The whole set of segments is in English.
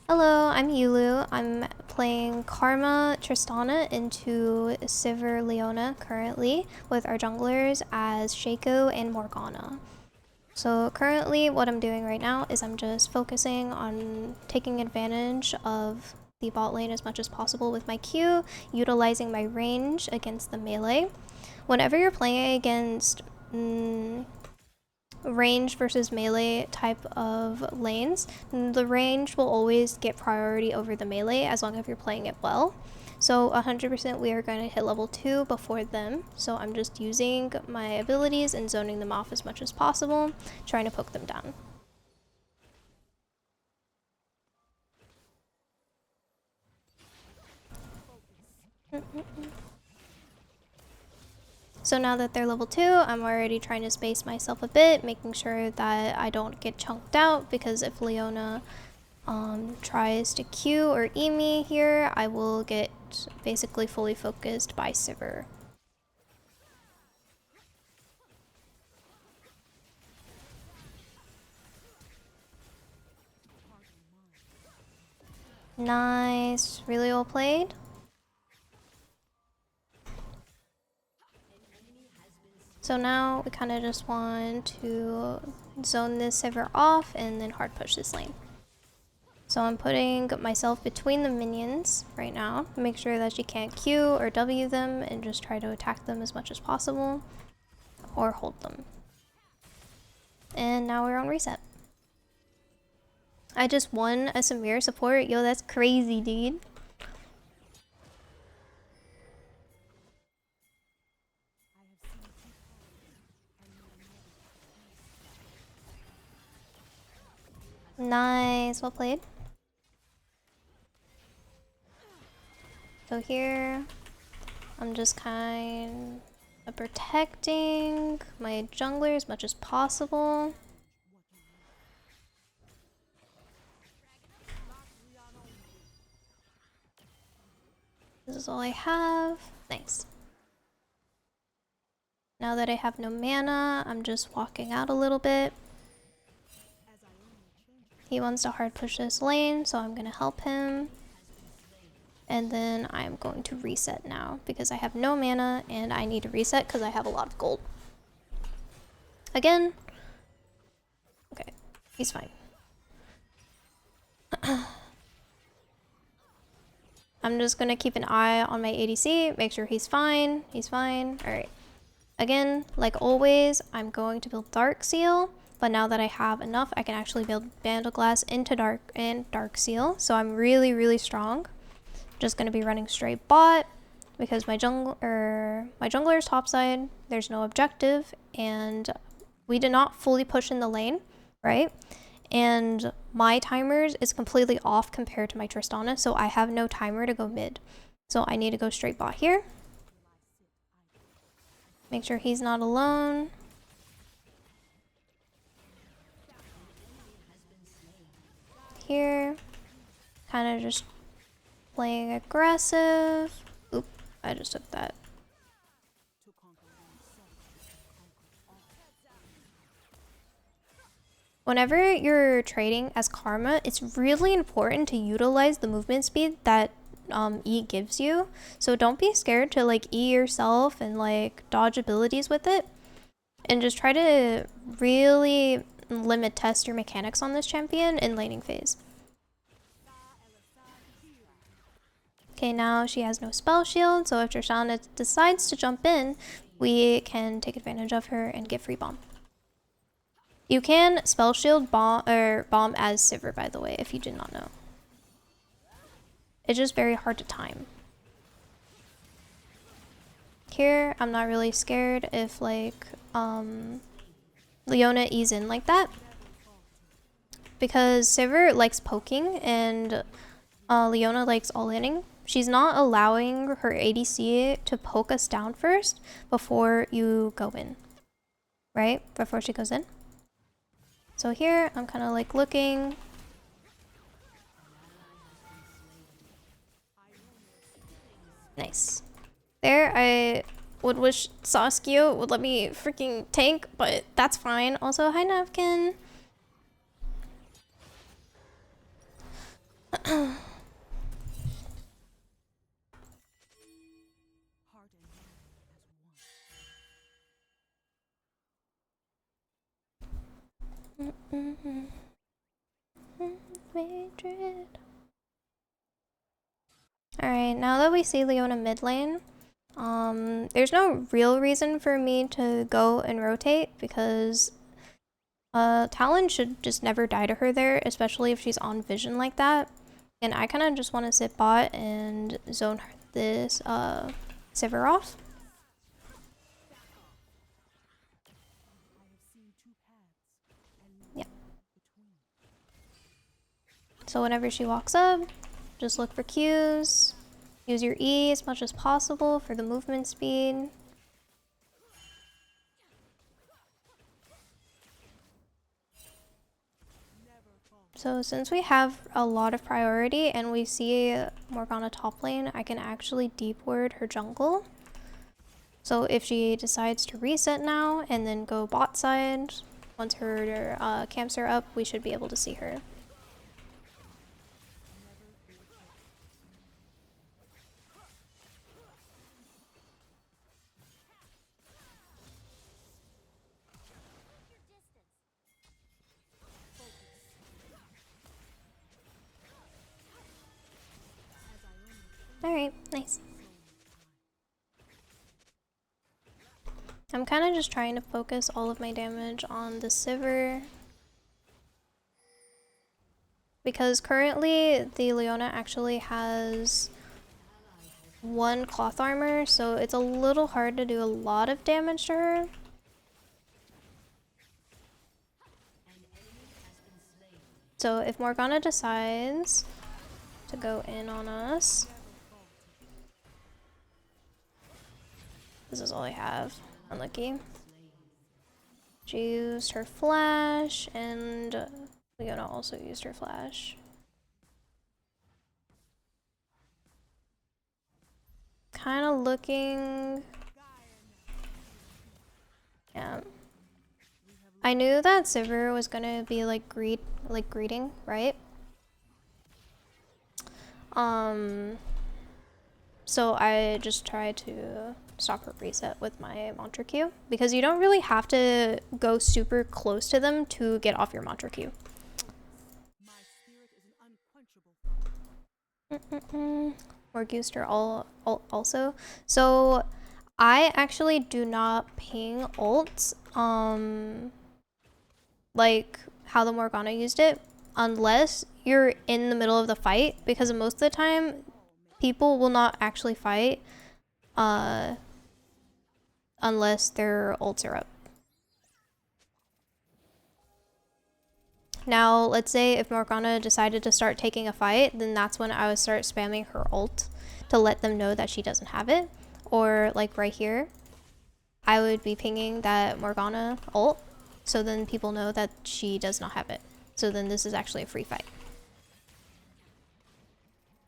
Hello, I'm Yuulu. I'm playing Karma Tristana into Sivir Leona currently with our junglers as Shaco and Morgana. So currently what I'm doing right now is I'm just focusing on taking advantage of the bot lane as much as possible with my Q, utilizing my range against the melee. Whenever you're playing against range versus melee type of lanes, the range will always get priority over the melee as long as you're playing it well. So 100% we are going to hit level 2 before them, so I'm just using my abilities and zoning them off as much as possible, trying to poke them down. So now that they're level 2, I'm already trying to space myself a bit, making sure that I don't get chunked out, because if Leona tries to Q or E me here, I will get basically fully focused by Sivir. Nice, really well played. So now we kind of just want to zone this Sivir off and then hard push this lane. So I'm putting myself between the minions right now, make sure that she can't Q or W them, and just try to attack them as much as possible, or hold them. And now we're on reset. I just won a Samir support. Yo, that's crazy, dude. Nice, well played. So here, I'm just kind of protecting my jungler as much as possible. This is all I have. Nice. Now that I have no mana, I'm just walking out a little bit. He wants to hard push this lane, so I'm going to help him. And then I'm going to reset now because I have no mana and I need to reset because I have a lot of gold. Again. Okay, he's fine. I'm just going to keep an eye on my ADC, make sure he's fine. He's fine. Alright. Again, like always, I'm going to build Dark Seal. But now that I have enough, I can actually build Bandle Glass into Dark Seal. So I'm really, really strong. Just going to be running straight bot because my jungler's topside, there's no objective, and we did not fully push in the lane, right? And my timers is completely off compared to my Tristana, so I have no timer to go mid. So I need to go straight bot here. Make sure he's not alone. Here, kind of just playing aggressive. Oop, I just took that. Whenever you're trading as Karma, it's really important to utilize the movement speed that E gives you. So don't be scared to like E yourself and like dodge abilities with it. And just try to really limit test your mechanics on this champion in laning phase. Okay, now she has no spell shield, so if Tristana decides to jump in, we can take advantage of her and get free bomb. You can spell shield bomb as Sivir, by the way, if you did not know. It's just very hard to time. Here, I'm not really scared if like Leona E's in like that, because Sivir likes poking and Leona likes all-inning. She's not allowing her ADC to poke us down first before you go in, right? Before she goes in. So here, I'm kind of like looking. Nice. There, I would wish Saskio would let me freaking tank, but that's fine. Also, hi Napkin. Alright, now that we see Leona mid lane, there's no real reason for me to go and rotate because Talon should just never die to her there, especially if she's on vision like that. And I kind of just want to sit bot and zone this Sivir off. Yeah. So whenever she walks up, just look for cues. Use your E as much as possible for the movement speed. So since we have a lot of priority and we see Morgana top lane, I can actually deep ward her jungle. So if she decides to reset now and then go bot side, once her camps are up, we should be able to see her. Alright, nice. I'm kind of just trying to focus all of my damage on the Sivir. Because currently the Leona actually has 1 cloth armor, so it's a little hard to do a lot of damage to her. So if Morgana decides to go in on us, this is all I have. Unlucky. She used her flash, and Leona also used her flash. Kind of looking... Yeah. I knew that Sivir was gonna be like greeting, right? So I just tried to stop her reset with my mantra Q because you don't really have to go super close to them to get off your mantra Q. Morguster also. So I actually do not ping ults like how the Morgana used it unless you're in the middle of the fight, because most of the time people will not actually fight unless their ults are up. Now, let's say if Morgana decided to start taking a fight, then that's when I would start spamming her ult to let them know that she doesn't have it. Or like right here, I would be pinging that Morgana ult, so then people know that she does not have it. So then this is actually a free fight.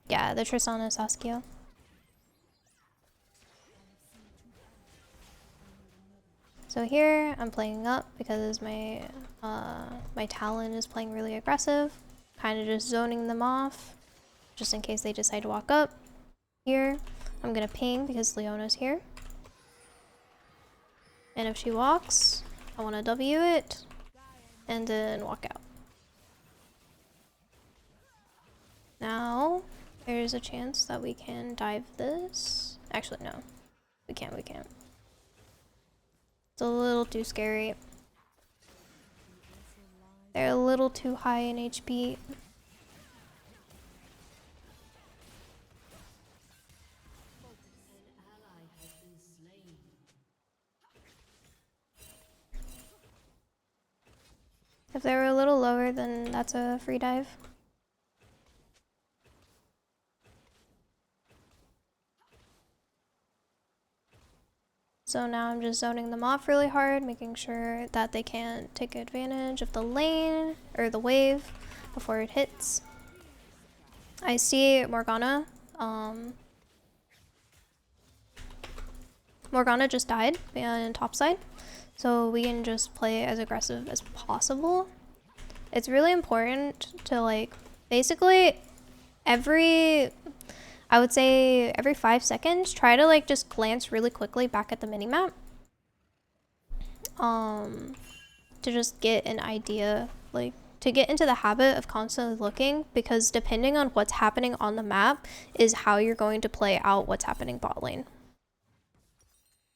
Yeah, the Tristana Saskia. So here I'm playing up because my Talon is playing really aggressive, kind of just zoning them off, just in case they decide to walk up. Here I'm gonna ping because Leona's here, and if she walks, I want to W it and then walk out. Now there's a chance that we can dive this. Actually, no, we can't. It's a little too scary. They're a little too high in HP. If they were a little lower, then that's a free dive. So now I'm just zoning them off really hard, making sure that they can't take advantage of the lane or the wave before it hits. I see Morgana. Morgana just died on top side, so we can just play as aggressive as possible. It's really important to, like, basically I would say every 5 seconds, try to like just glance really quickly back at the minimap. To just get an idea, like to get into the habit of constantly looking, because depending on what's happening on the map is how you're going to play out what's happening bot lane.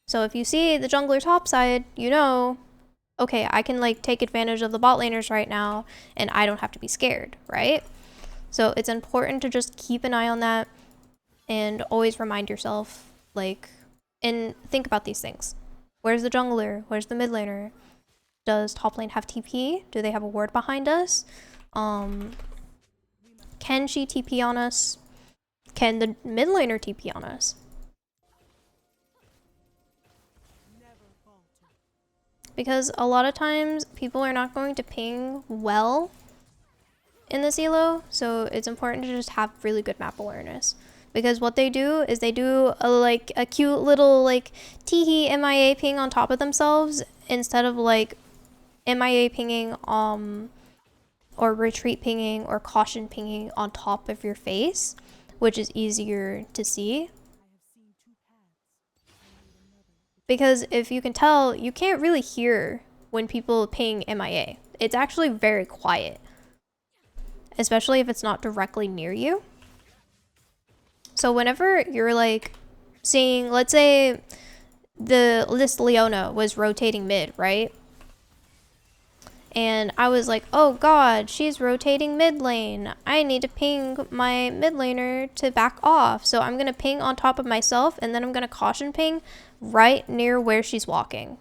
So if you see the jungler top side, you know, okay, I can like take advantage of the bot laners right now and I don't have to be scared, right? So it's important to just keep an eye on that and always remind yourself, like, and think about these things. Where's the jungler? Where's the mid laner? Does top lane have TP? Do they have a ward behind us? Can she TP on us? Can the mid laner TP on us? Because a lot of times people are not going to ping well in this elo, so it's important to just have really good map awareness. Because what they do is they do a cute little like teehee MIA ping on top of themselves instead of like MIA pinging or retreat pinging or caution pinging on top of your face, which is easier to see. Because if you can tell, you can't really hear when people ping MIA. It's actually very quiet, especially if it's not directly near you. So whenever you're like seeing, let's say this Leona was rotating mid, right? And I was like, oh god, she's rotating mid lane. I need to ping my mid laner to back off. So I'm gonna ping on top of myself and then I'm gonna caution ping right near where she's walking.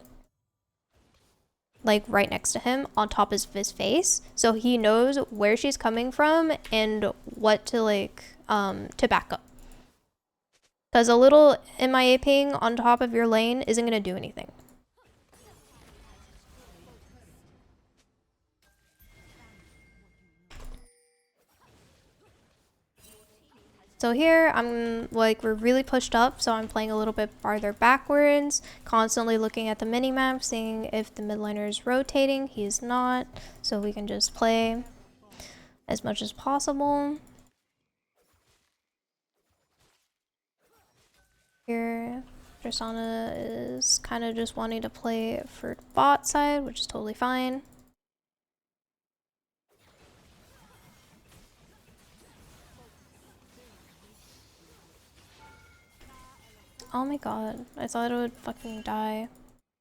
Like right next to him on top of his face. So he knows where she's coming from and what to like, to back up. Because a little MIA ping on top of your lane isn't gonna do anything. So here, I'm like, we're really pushed up, so I'm playing a little bit farther backwards, constantly looking at the minimap, seeing if the mid laner is rotating. He is not, so we can just play as much as possible. Here, Tristana is kind of just wanting to play for bot side, which is totally fine. Oh my god, I thought it would fucking die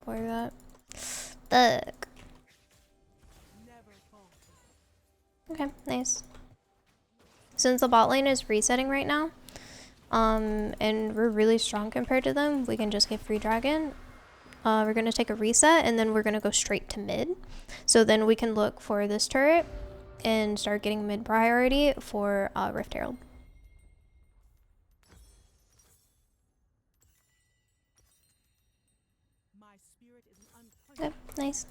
for that. Fuck. Okay, nice. Since the bot lane is resetting right now, and we're really strong compared to them, we can just get free dragon. We're gonna take a reset and then we're gonna go straight to mid. So then we can look for this turret and start getting mid priority for Rift Herald. Yep, nice.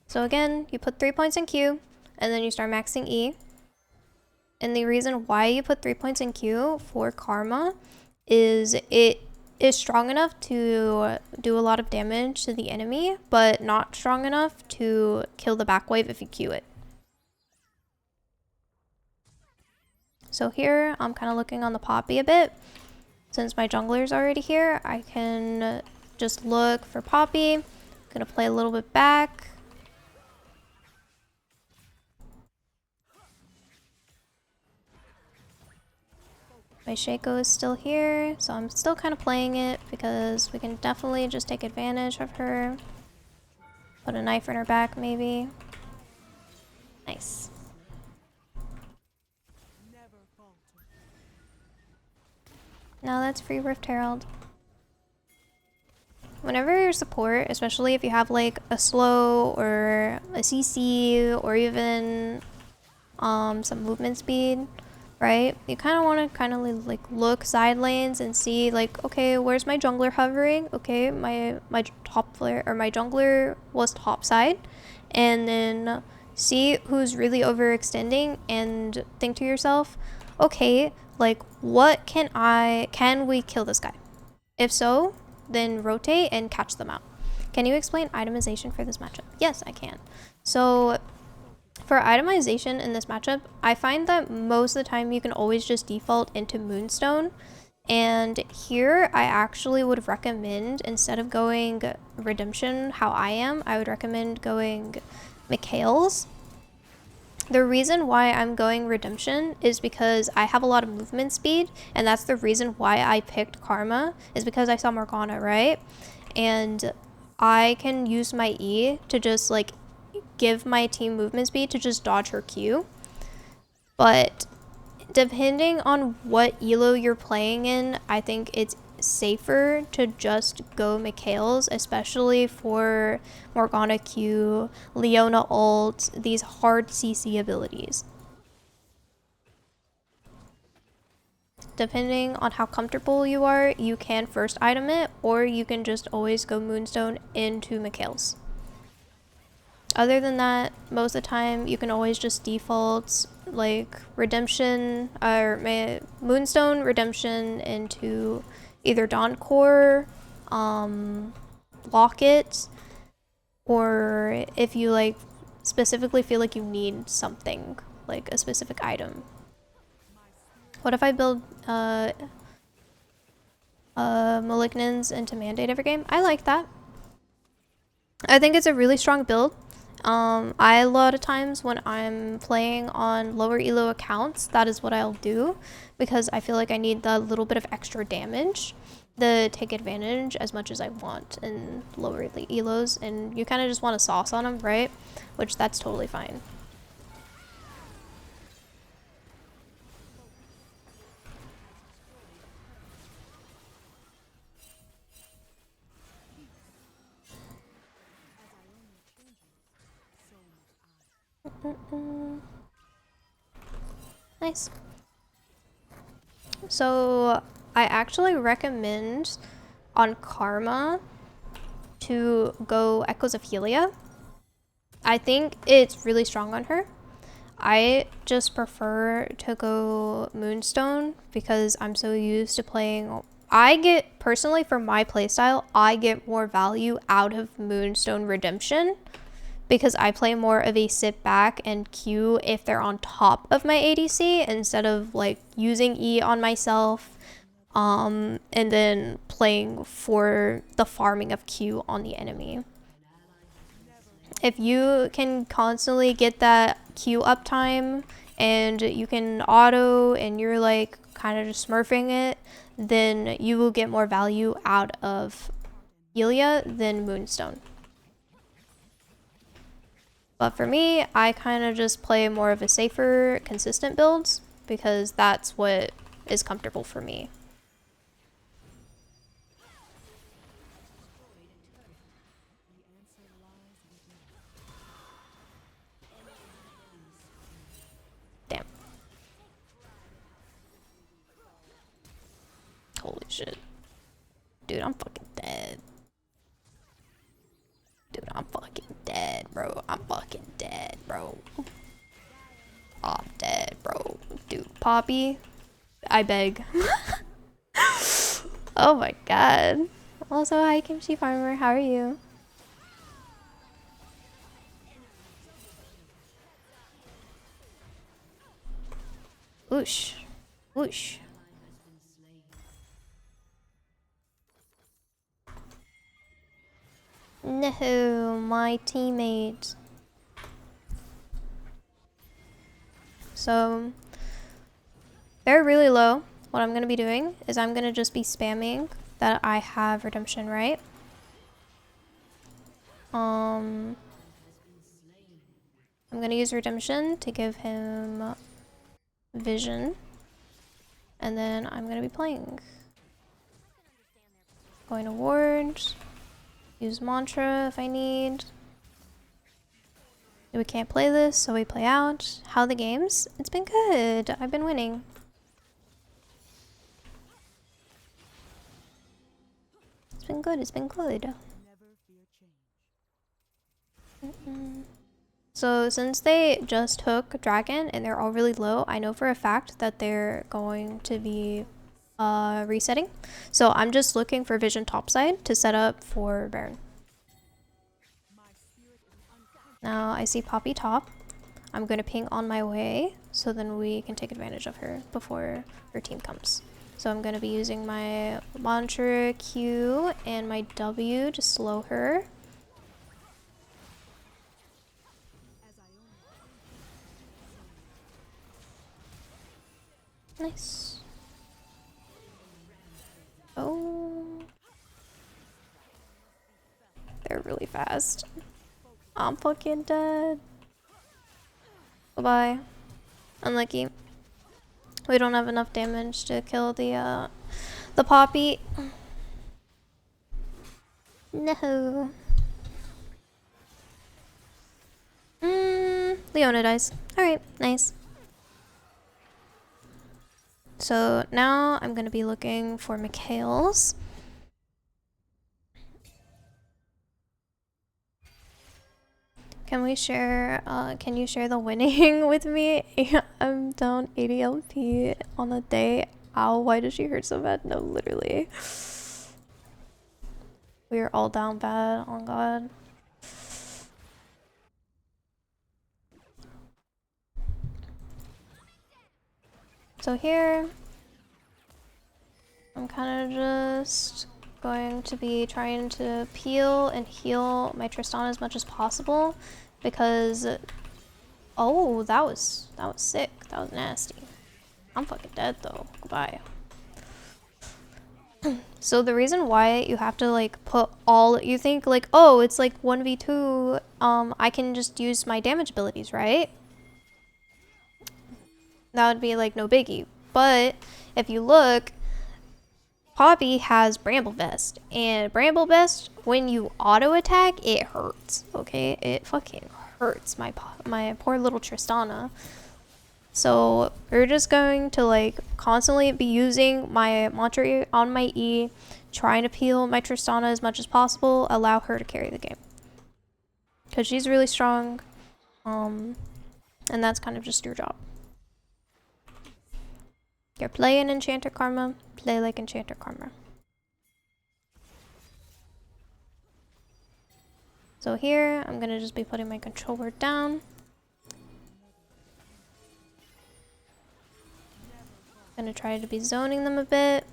So again, you put 3 points in Q, and then you start maxing E. And the reason why you put 3 points in Q for Karma is it is strong enough to do a lot of damage to the enemy, but not strong enough to kill the back wave if you Q it. So here, I'm kind of looking on the Poppy a bit. Since my jungler's already here, I can just look for Poppy. I'm gonna play a little bit back. My Shaco is still here, so I'm still kind of playing it because we can definitely just take advantage of her. Put a knife in her back, maybe. Nice. Now that's free Rift Herald. Whenever you're support, especially if you have like a slow or a CC or even some movement speed, right? You kind of want to like look side lanes and see like, okay, where's my jungler hovering? Okay, my top player or my jungler was top side, and then see who's really overextending and think to yourself, okay, like what can we kill this guy? If so, then rotate and catch them out. Can you explain itemization for this matchup? Yes, I can. So for itemization in this matchup, I find that most of the time you can always just default into Moonstone. And here I actually would recommend, instead of going Redemption how I am, I would recommend going Mikhail's. The reason why I'm going Redemption is because I have a lot of movement speed, and that's the reason why I picked Karma, is because I saw Morgana, right? And I can use my E to just like give my team movement speed to just dodge her Q. But depending on what elo you're playing in, I think it's safer to just go Mikhail's, especially for Morgana Q, Leona ult, these hard CC abilities. Depending on how comfortable you are, you can first item it, or you can just always go Moonstone into Mikhail's. Other than that, most of the time you can always just default like Redemption or Moonstone Redemption into either Dawn Core, Locket, or if you like specifically feel like you need something, like a specific item. What if I build Malignants into Mandate every game? I like that. I think it's a really strong build. A lot of times when I'm playing on lower elo accounts, that is what I'll do, because I feel like I need the little bit of extra damage to take advantage as much as I want in lower elos, and you kind of just want to sauce on them, right? Which that's totally fine. Nice. So I actually recommend on Karma to go Echoes of Helia. I think it's really strong on her. I just prefer to go Moonstone because I'm so used to playing. I get, personally for my playstyle, I get more value out of Moonstone Redemption because I play more of a sit back and Q if they're on top of my ADC instead of like using E on myself and then playing for the farming of Q on the enemy. If you can constantly get that Q uptime and you can auto and you're like kind of just smurfing it, then you will get more value out of Helia than Moonstone. But for me, I kind of just play more of a safer, consistent builds because that's what is comfortable for me. Damn. Holy shit. Dude, I'm fucking dead. Dude, I'm fucking dead, bro. I'm fucking dead, bro. I'm dead, bro. Dude, Poppy, I beg. Oh my god. Also, hi Kimchi Farmer, how are you? Whoosh. Whoosh. No, my teammate. So, they're really low. What I'm going to be doing is I'm going to just be spamming that I have Redemption, right? I'm going to use Redemption to give him Vision. And then I'm going to be playing. Going to Ward. Use Mantra if I need. We can't play this, so we play out. How are the games? It's been good. I've been winning. It's been good. It's been good. So since they just took Dragon and they're all really low, I know for a fact that they're going to be resetting. So I'm just looking for Vision topside to set up for Baron. Now I see Poppy top. I'm going to ping on my way so then we can take advantage of her before her team comes. So I'm going to be using my mantra Q and my W to slow her. Nice. Oh. They're really fast. I'm fucking dead. Bye-bye. Unlucky. We don't have enough damage to kill the Poppy. No. Leona dies. Alright, nice. So now I'm gonna be looking for Mikhail's. Can we share, can you share the winning with me? I'm down 80 LP on the day. Ow, why does she hurt so bad? No, literally. We are all down bad, oh god. So here, I'm kind of just going to be trying to peel and heal my Tristana as much as possible because, oh, that was sick. That was nasty. I'm fucking dead though. Goodbye. So the reason why you have to like put all, you think like, oh, it's like 1v2, I can just use my damage abilities, right? That would be like no biggie. But if you look, Poppy has Bramble Vest, and Bramble Vest, when you auto attack, it hurts. Okay, it fucking hurts my poor little Tristana. So we're just going to like constantly be using my mantra on my E, trying to peel my Tristana as much as possible, allow her to carry the game. Because she's really strong, and that's kind of just your job. You're playing Enchanter Karma, play like Enchanter Karma. So here, I'm gonna just be putting my control word down. Gonna try to be zoning them a bit.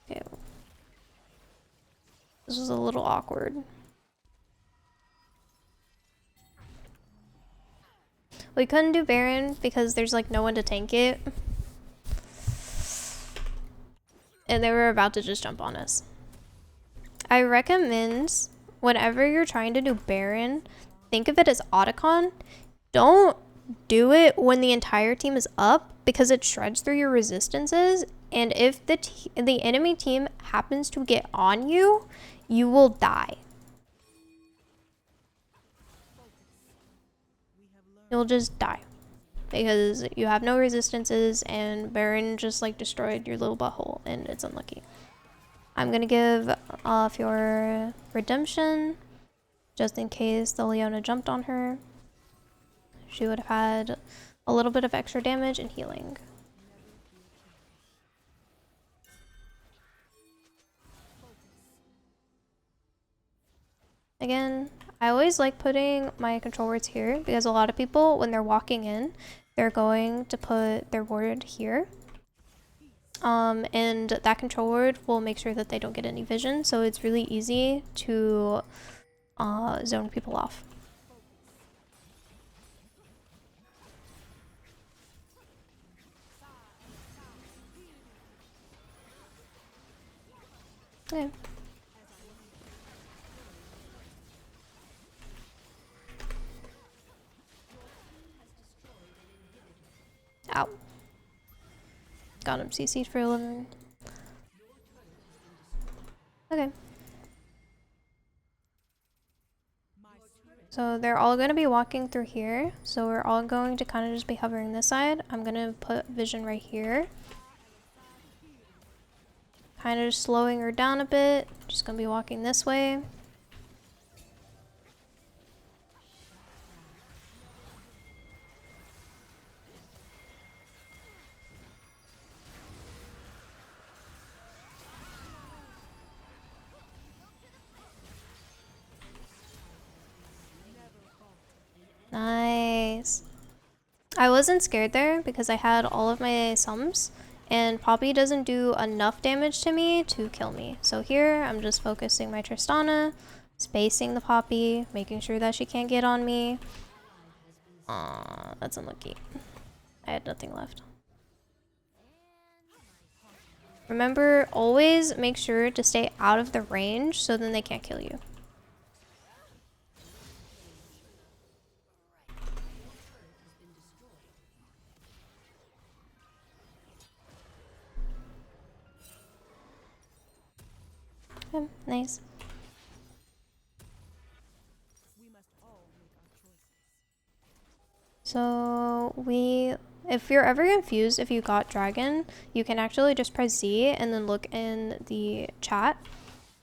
Okay. This was a little awkward. We couldn't do Baron because there's like no one to tank it. And they were about to just jump on us. I recommend whenever you're trying to do Baron, think of it as Otacon. Don't do it when the entire team is up because it shreds through your resistances. And if the enemy team happens to get on you, you will die. You'll just die because you have no resistances and Baron just like destroyed your little butthole and it's unlucky. I'm gonna give off your redemption just in case the Leona jumped on her. She would have had a little bit of extra damage and healing. Again, I always like putting my control words here because a lot of people, when they're walking in, they're going to put their word here. And that control word will make sure that they don't get any vision, so it's really easy to zone people off. Okay. Ow. Got him CC'd for 11. Okay. So they're all going to be walking through here. So we're all going to kind of just be hovering this side. I'm going to put vision right here. Kind of just slowing her down a bit. Just going to be walking this way. I wasn't scared there because I had all of my sums, and Poppy doesn't do enough damage to me to kill me. So here, I'm just focusing my Tristana, spacing the Poppy, making sure that she can't get on me. Aw, that's unlucky. I had nothing left. Remember, always make sure to stay out of the range so then they can't kill you. Okay, nice. So if you're ever confused if you got dragon, you can actually just press Z and then look in the chat,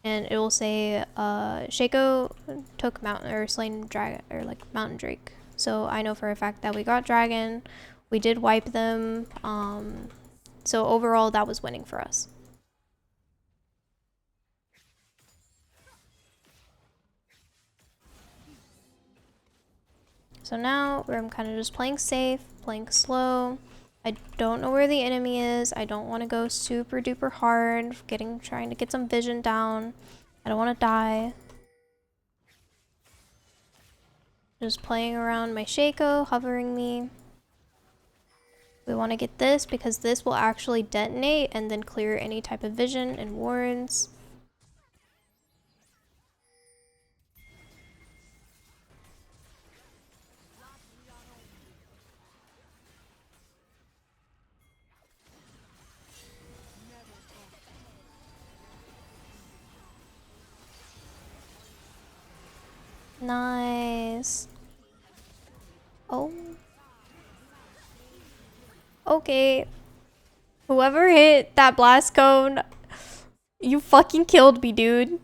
and it will say Shaco took mountain or slain dragon or like mountain drake. So I know for a fact that we got dragon. We did wipe them. So overall that was winning for us. So now I'm kind of just playing safe, playing slow. I don't know where the enemy is. I don't want to go super duper hard, trying to get some vision down. I don't want to die. Just playing around my Shaco, hovering me. We want to get this because this will actually detonate and then clear any type of vision and wards. Nice. Oh. Okay. Whoever hit that blast cone, you fucking killed me, dude.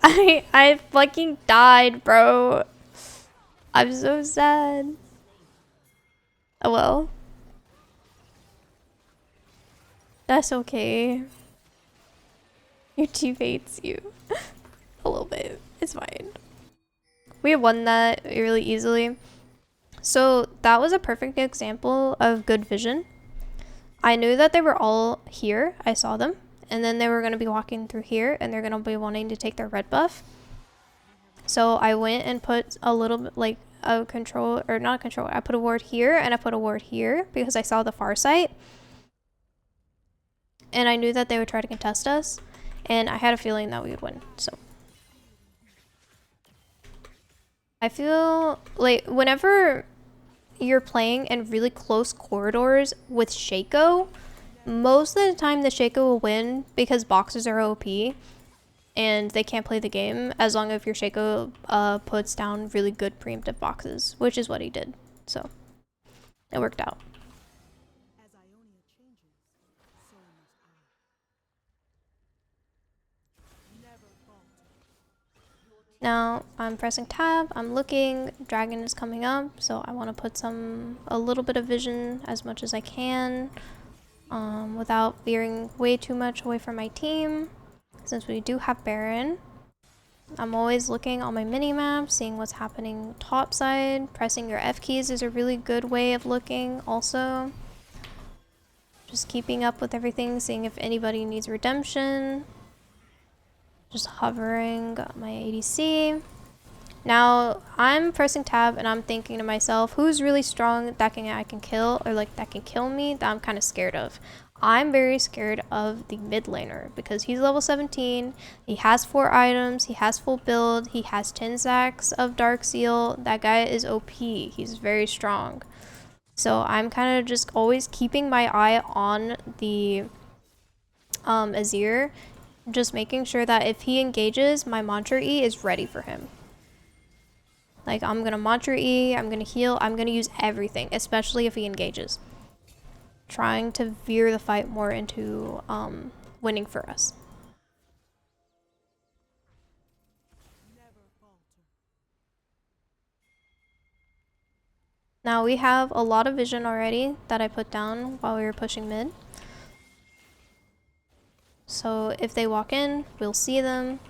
I fucking died, bro. I'm so sad. Oh well. That's okay. Your team hates you. A little bit. It's fine. We won that really easily. So that was a perfect example of good vision. I knew that they were all here. I saw them. And then they were going to be walking through here and they're going to be wanting to take their red buff. So I went and put a little bit like a control, or not a control. I put a ward here and I put a ward here because I saw the far site. And I knew that they would try to contest us. And I had a feeling that we would win. So I feel like whenever you're playing in really close corridors with Shaco, most of the time the Shaco will win because boxes are OP and they can't play the game as long as your Shaco puts down really good preemptive boxes, which is what he did. So it worked out. Now I'm pressing tab, I'm looking, dragon is coming up, so I want to put a little bit of vision as much as I can without veering way too much away from my team. Since we do have Baron, I'm always looking on my mini-map, seeing what's happening top side. Pressing your F keys is a really good way of looking also. Just keeping up with everything, seeing if anybody needs redemption. Just hovering my ADC. Now I'm pressing tab and I'm thinking to myself, who's really strong that I can kill, or like that can kill me, that I'm kind of scared of. I'm very scared of the mid laner because he's level 17, he has 4 items, he has full build, he has 10 stacks of Dark Seal. That guy is OP, he's very strong. So I'm kind of just always keeping my eye on the Azir, just making sure that if he engages, my Mantra E is ready for him. Like, I'm gonna Mantra E, I'm gonna heal, I'm gonna use everything, especially if he engages. Trying to veer the fight more into winning for us. Now we have a lot of vision already that I put down while we were pushing mid. So if they walk in, we'll see them.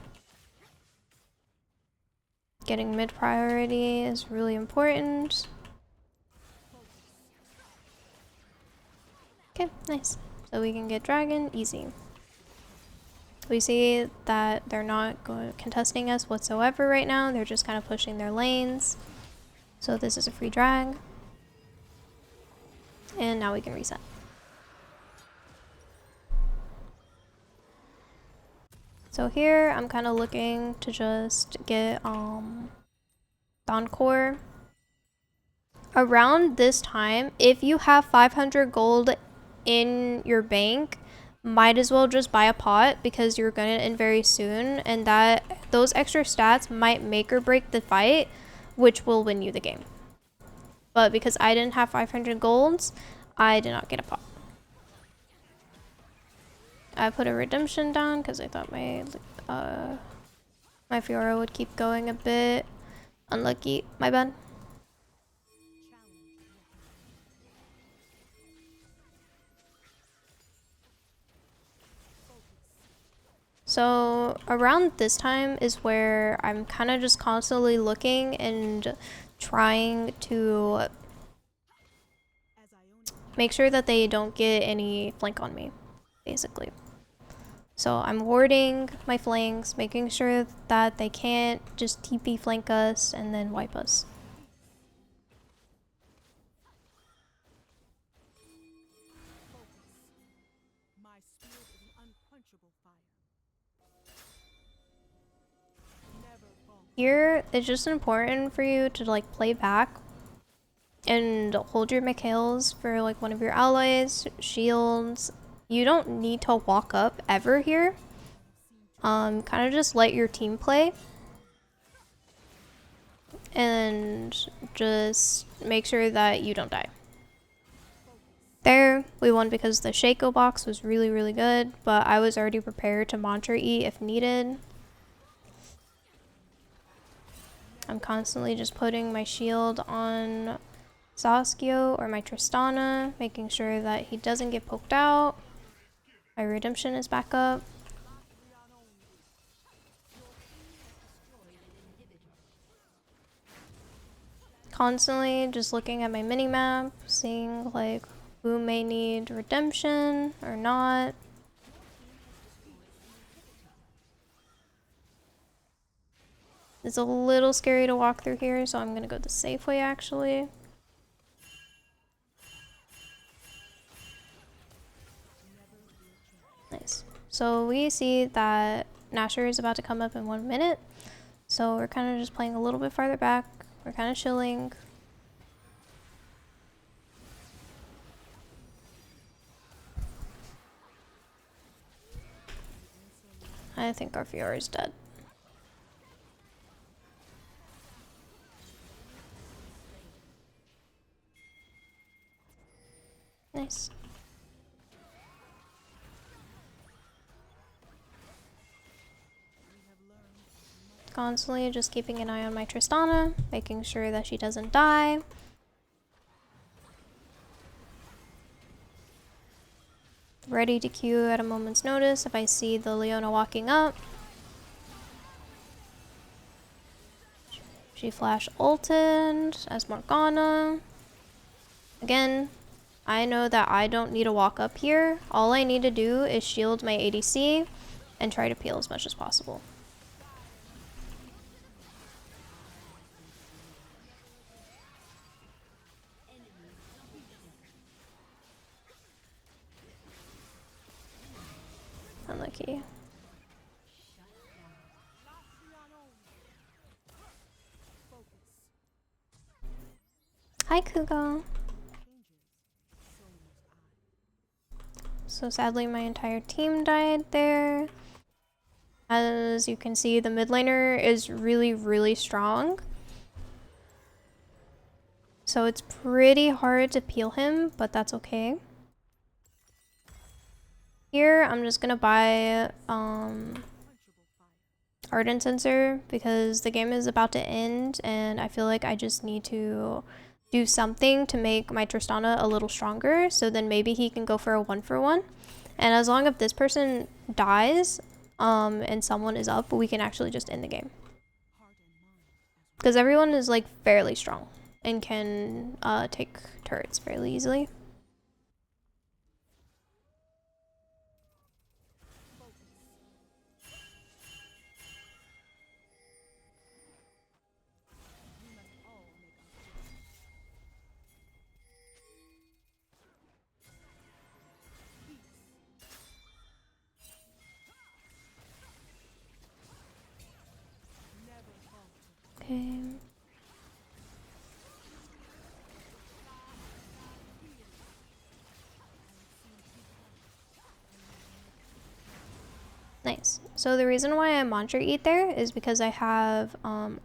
Getting mid priority is really important. Okay, nice. So we can get dragon, easy. We see that they're not contesting us whatsoever right now. They're just kind of pushing their lanes. So this is a free drag. And now we can reset. So here I'm kind of looking to just get Dawncore. Around this time, if you have 500 gold in your bank, might as well just buy a pot because you're gonna end very soon, and those extra stats might make or break the fight, which will win you the game. But because I didn't have 500 golds, I did not get a pot. I put a redemption down because I thought my Fiora would keep going a bit. Unlucky, my bad. So around this time is where I'm kind of just constantly looking and trying to make sure that they don't get any flank on me, basically. So I'm warding my flanks, making sure that they can't just TP flank us and then wipe us. Here, it's just important for you to like play back and hold your Mikhails for like one of your allies, shields. You don't need to walk up ever here. Kind of just let your team play. And just make sure that you don't die. There, we won because the Shaco box was really, really good, but I was already prepared to Mantra E if needed. I'm constantly just putting my shield on Saskio or my Tristana, making sure that he doesn't get poked out. My redemption is back up. Constantly just looking at my mini-map, seeing like who may need redemption or not. It's a little scary to walk through here, so I'm gonna go the safe way actually. Nice. So we see that Nashor is about to come up in 1 minute. So we're kind of just playing a little bit farther back. We're kind of chilling. I think our Fiora is dead. Nice. Constantly just keeping an eye on my Tristana, making sure that she doesn't die. Ready to queue at a moment's notice if I see the Leona walking up. She flash ulted as Morgana. Again, I know that I don't need to walk up here. All I need to do is shield my ADC and try to peel as much as possible. Unlucky. Hi, Kugo. So sadly, my entire team died there. As you can see, the mid laner is really, really strong. So it's pretty hard to peel him, but that's okay. Here, I'm just gonna buy Ardent Sensor because the game is about to end and I feel like I just need to do something to make my Tristana a little stronger, so then maybe he can go for a 1-for-1. And as long as this person dies and someone is up, we can actually just end the game. Because everyone is like fairly strong and can take turrets fairly easily. Okay. Nice. So the reason why I mantra eat there is because I have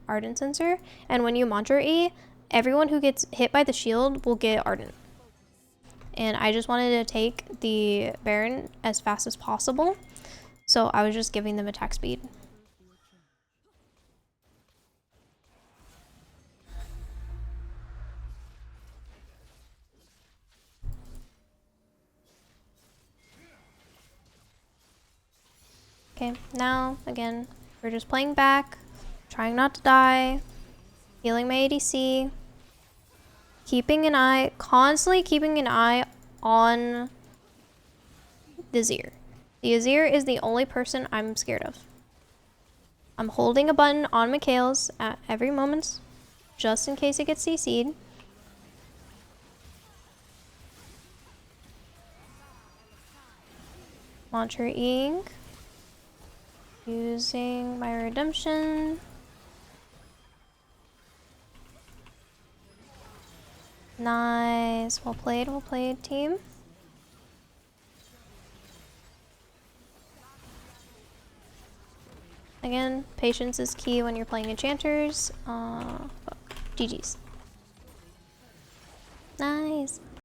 Ardent Sensor, and when you mantra eat, everyone who gets hit by the shield will get Ardent. And I just wanted to take the Baron as fast as possible, so I was just giving them attack speed. Okay, now, again, we're just playing back, trying not to die, healing my ADC, constantly keeping an eye on the Azir. The Azir is the only person I'm scared of. I'm holding a button on Mikhail's at every moment, just in case it gets CC'd. Mantra-ing. Using my redemption. Nice. Well played, team. Again, patience is key when you're playing enchanters. GG's. Nice.